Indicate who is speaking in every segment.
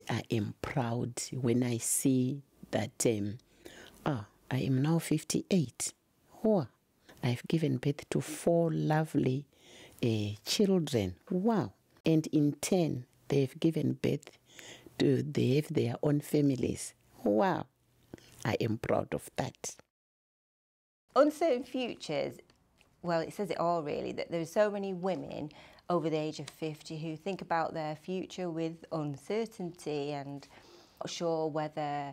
Speaker 1: I am proud when I see that I am now 58. Wow. I've given birth to 4 lovely children. Wow. And in 10, they've given birth to, they have their own families. Wow. I am proud of that.
Speaker 2: Uncertain futures, well, it says it all really, that there's so many women over the age of 50 who think about their future with uncertainty and not sure whether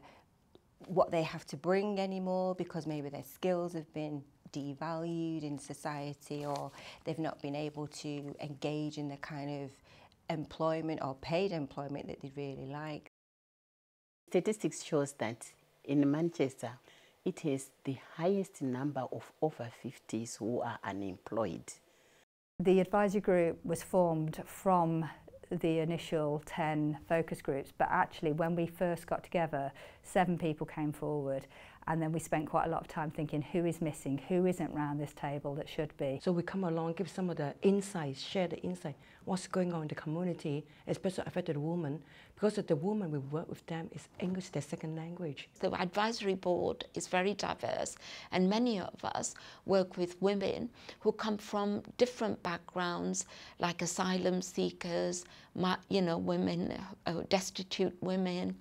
Speaker 2: what they have to bring anymore because maybe their skills have been devalued in society or they've not been able to engage in the kind of employment or paid employment that they'd really like.
Speaker 1: Statistics shows that in Manchester, it is the highest number of over 50s who are unemployed.
Speaker 3: The advisory group was formed from the initial 10 focus groups, but actually when we first got together, 7 people came forward, and then we spent quite a lot of time thinking who is missing, who isn't around this table that should be.
Speaker 4: So we come along, give some of the insights, share the insight, what's going on in the community, especially affected women, because the women we work with them is English their second language.
Speaker 5: The advisory board is very diverse, and many of us work with women who come from different backgrounds, like asylum seekers, women, destitute women,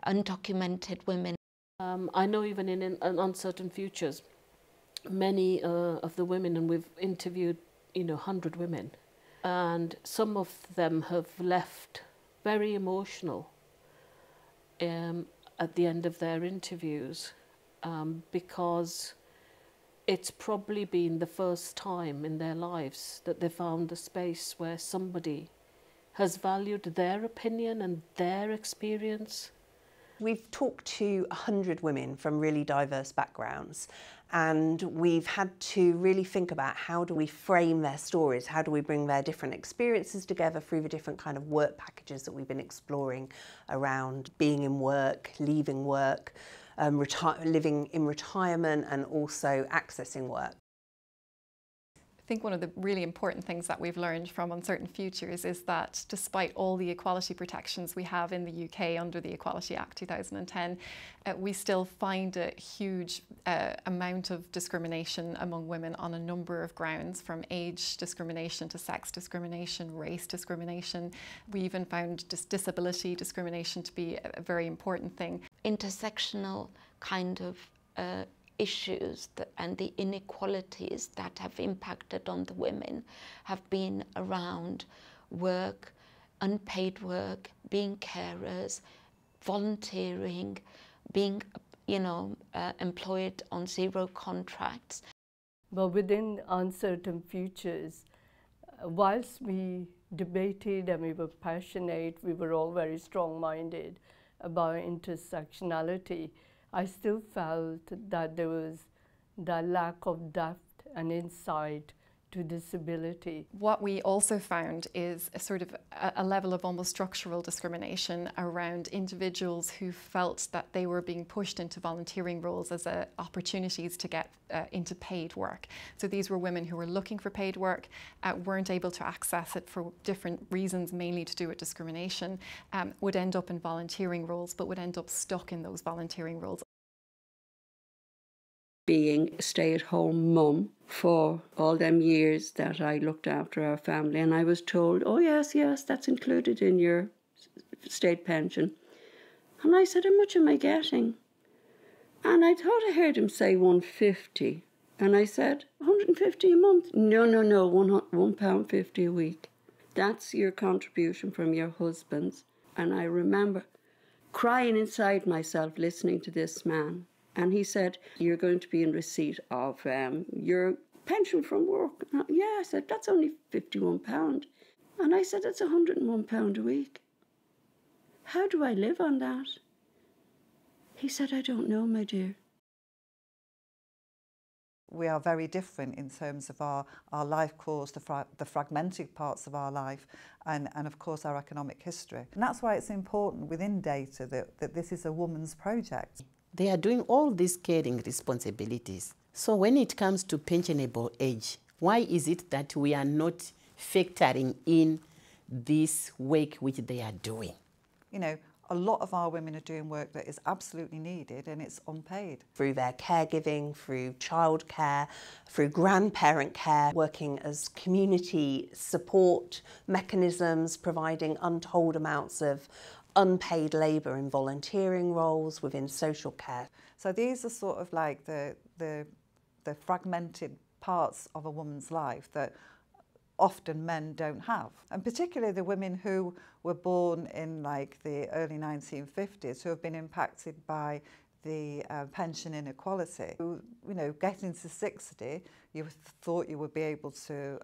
Speaker 5: undocumented women.
Speaker 6: I know even in uncertain futures, many of the women, and we've interviewed 100 women, and some of them have left very emotional at the end of their interviews because it's probably been the first time in their lives that they found a space where somebody has valued their opinion and their experience.
Speaker 7: We've talked to 100 women from really diverse backgrounds, and we've had to really think about how do we frame their stories, how do we bring their different experiences together through the different kind of work packages that we've been exploring around being in work, leaving work, living in retirement, and also accessing work.
Speaker 8: I think one of the really important things that we've learned from Uncertain Futures is that despite all the equality protections we have in the UK under the Equality Act 2010, we still find a huge amount of discrimination among women on a number of grounds, from age discrimination to sex discrimination, race discrimination. We even found disability discrimination to be a very important thing.
Speaker 5: Intersectional kind of issues and the inequalities that have impacted on the women have been around work, unpaid work, being carers, volunteering, being employed on 0 contracts.
Speaker 9: But within Uncertain Futures, whilst we debated and we were passionate, we were all very strong-minded about intersectionality, I still felt that there was that lack of depth and insight to disability.
Speaker 8: What we also found is a sort of a level of almost structural discrimination around individuals who felt that they were being pushed into volunteering roles as opportunities to get into paid work. So these were women who were looking for paid work, weren't able to access it for different reasons, mainly to do with discrimination, would end up in volunteering roles, but would end up stuck in those volunteering roles.
Speaker 10: Being a stay-at-home mum for all them years that I looked after our family, and I was told, oh yes, that's included in your state pension. And I said, how much am I getting? And I thought I heard him say 150, and I said, 150 a month? No, £1.50 a week. That's your contribution from your husband's. And I remember crying inside myself listening to this man. And he said, you're going to be in receipt of your pension from work. Yeah, I said, that's only £51. And I said, that's £101 a week. How do I live on that? He said, I don't know, my dear.
Speaker 11: We are very different in terms of our life course, the fragmented parts of our life, and of course our economic history. And that's why it's important within data that this is a woman's project.
Speaker 1: They are doing all these caring responsibilities. So when it comes to pensionable age, why is it that we are not factoring in this work which they are doing?
Speaker 11: You know, a lot of our women are doing work that is absolutely needed and it's unpaid.
Speaker 7: Through their caregiving, through childcare, through grandparent care, working as community support mechanisms, providing untold amounts of unpaid labour in volunteering roles within social care.
Speaker 11: So these are sort of like the fragmented parts of a woman's life that often men don't have, and particularly the women who were born in like the early 1950s who have been impacted by the pension inequality. You know, getting to 60, you thought you would be able to,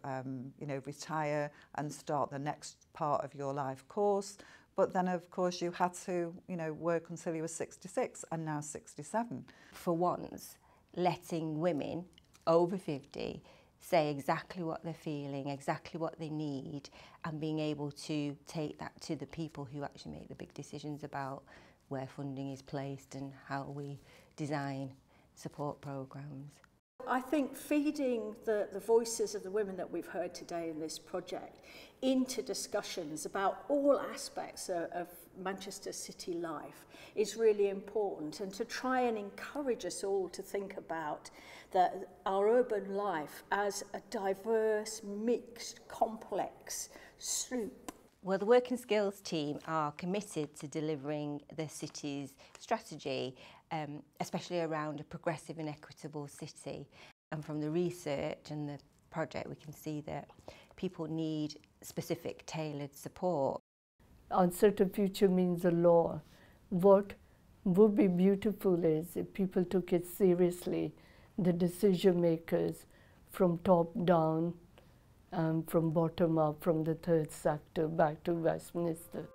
Speaker 11: you know, retire and start the next part of your life course, but then of course you had to, you know, work until you were 66 and now 67.
Speaker 2: For once, letting women over 50 say exactly what they're feeling, exactly what they need, and being able to take that to the people who actually make the big decisions about where funding is placed and how we design support programmes.
Speaker 12: I think feeding the voices of the women that we've heard today in this project into discussions about all aspects of Manchester city life is really important, and to try and encourage us all to think about our urban life as a diverse, mixed, complex soup.
Speaker 2: Well, the Working Skills team are committed to delivering the city's strategy, especially around a progressive and equitable city. And from the research and the project, we can see that people need specific tailored support.
Speaker 9: Uncertain future means a law. What would be beautiful is if people took it seriously, the decision makers from top down, from bottom up, from the third sector back to Westminster.